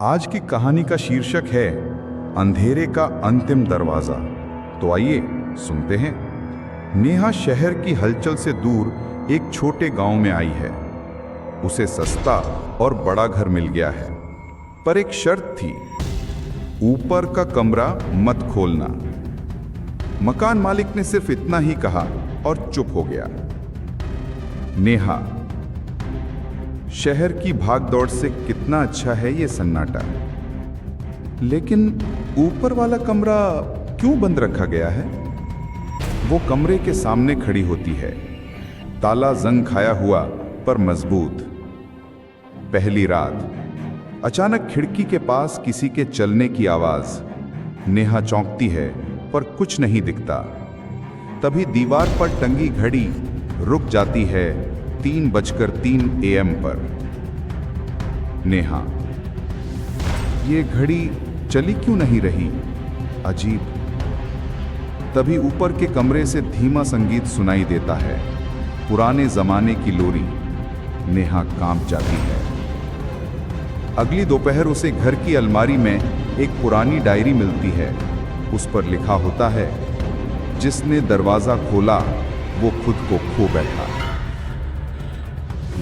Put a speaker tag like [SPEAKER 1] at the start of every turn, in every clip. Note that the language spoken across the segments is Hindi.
[SPEAKER 1] आज की कहानी का शीर्षक है अंधेरे का अंतिम दरवाजा। तो आइए सुनते हैं। नेहा शहर की हलचल से दूर एक छोटे गांव में आई है। उसे सस्ता और बड़ा घर मिल गया है, पर एक शर्त थी, ऊपर का कमरा मत खोलना। मकान मालिक ने सिर्फ इतना ही कहा और चुप हो गया। नेहा, शहर की भागदौड़ से कितना अच्छा है ये सन्नाटा, लेकिन ऊपर वाला कमरा क्यों बंद रखा गया है? वो कमरे के सामने खड़ी होती है, ताला जंग खाया हुआ पर मजबूत। पहली रात। अचानक खिड़की के पास किसी के चलने की आवाज। नेहा चौंकती है पर कुछ नहीं दिखता। तभी दीवार पर टंगी घड़ी रुक जाती है 3:03 AM पर। नेहा, ये घड़ी चली क्यों नहीं रही? अजीब। तभी ऊपर के कमरे से धीमा संगीत सुनाई देता है, पुराने जमाने की लोरी। नेहा कांप जाती है। अगली दोपहर उसे घर की अलमारी में एक पुरानी डायरी मिलती है। उस पर लिखा होता है, जिसने दरवाजा खोला वो खुद को खो बैठा।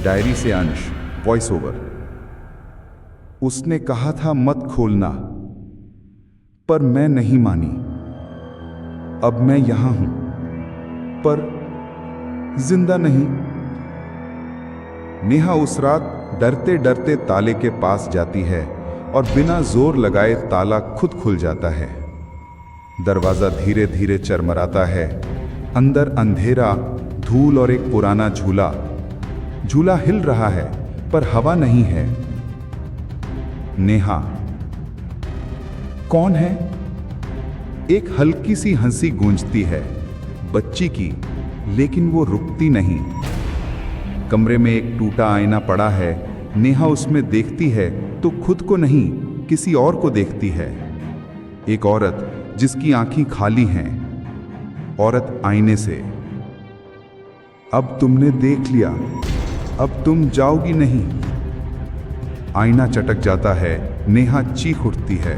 [SPEAKER 1] डायरी से अंश, वॉइस ओवर। उसने कहा था मत खोलना, पर मैं नहीं मानी। अब मैं यहां हूं, पर जिंदा नहीं। नेहा उस रात डरते डरते ताले के पास जाती है और बिना जोर लगाए ताला खुद खुल जाता है। दरवाजा धीरे धीरे चरमराता है। अंदर अंधेरा, धूल और एक पुराना झूला। झूला हिल रहा है पर हवा नहीं है। नेहा, कौन है? एक हल्की सी हंसी गूंजती है, बच्ची की, लेकिन वो रुकती नहीं। कमरे में एक टूटा आईना पड़ा है। नेहा उसमें देखती है तो खुद को नहीं, किसी और को देखती है। एक औरत जिसकी आंखें खाली हैं। औरत आईने से, अब तुमने देख लिया, अब तुम जाओगी नहीं। आईना चटक जाता है। नेहा चीख उठती है।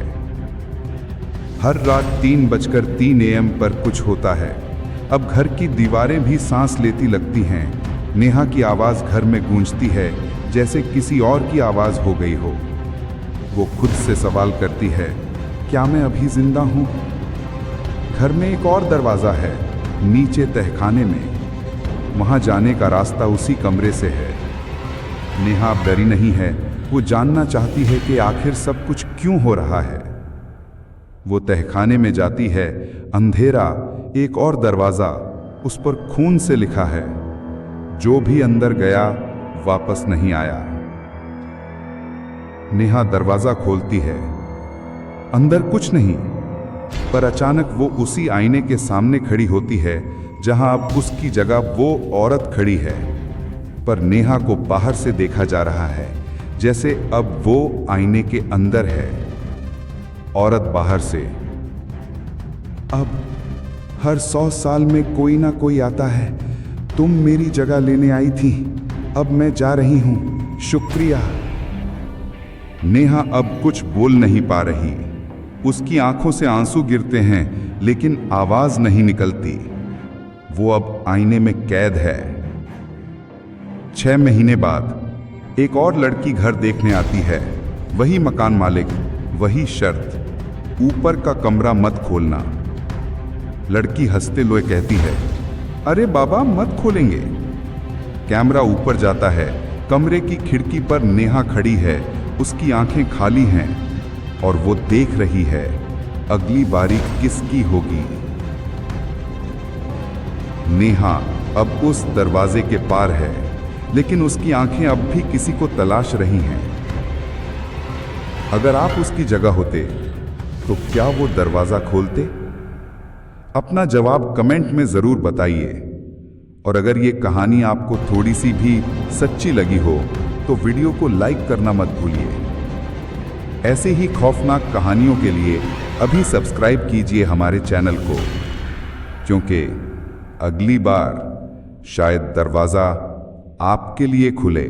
[SPEAKER 1] हर रात 3:03 AM पर कुछ होता है। अब घर की दीवारें भी सांस लेती लगती हैं। नेहा की आवाज घर में गूंजती है, जैसे किसी और की आवाज हो गई हो। वो खुद से सवाल करती है, क्या मैं अभी जिंदा हूं? घर में एक और दरवाजा है, नीचे तहखाने में। वहां जाने का रास्ता उसी कमरे से है। नेहा अब डरी नहीं है। वो जानना चाहती है कि आखिर सब कुछ क्यों हो रहा है। वो तहखाने में जाती है। अंधेरा, एक और दरवाजा, उस पर खून से लिखा है, जो भी अंदर गया वापस नहीं आया। नेहा दरवाजा खोलती है। अंदर कुछ नहीं, पर अचानक वो उसी आईने के सामने खड़ी होती है जहां अब उसकी जगह वो औरत खड़ी है। पर नेहा को बाहर से देखा जा रहा है, जैसे अब वो आईने के अंदर है। औरत बाहर से, अब हर 100 साल में कोई ना कोई आता है। तुम मेरी जगह लेने आई थी, अब मैं जा रही हूं, शुक्रिया। नेहा अब कुछ बोल नहीं पा रही। उसकी आंखों से आंसू गिरते हैं, लेकिन आवाज नहीं निकलती। वो अब आईने में कैद है। 6 महीने बाद एक और लड़की घर देखने आती है। वही मकान मालिक, वही शर्त, ऊपर का कमरा मत खोलना। लड़की हंसते हुए कहती है, अरे बाबा, मत खोलेंगे। कैमरा ऊपर जाता है। कमरे की खिड़की पर नेहा खड़ी है। उसकी आंखें खाली हैं और वो देख रही है, अगली बारी किसकी होगी। नेहा अब उस दरवाजे के पार है, लेकिन उसकी आंखें अब भी किसी को तलाश रही हैं। अगर आप उसकी जगह होते तो क्या वो दरवाजा खोलते? अपना जवाब कमेंट में जरूर बताइए। और अगर ये कहानी आपको थोड़ी सी भी सच्ची लगी हो तो वीडियो को लाइक करना मत भूलिए। ऐसे ही खौफनाक कहानियों के लिए अभी सब्सक्राइब कीजिए हमारे चैनल को, क्योंकि अगली बार शायद दरवाजा आपके लिए खुले।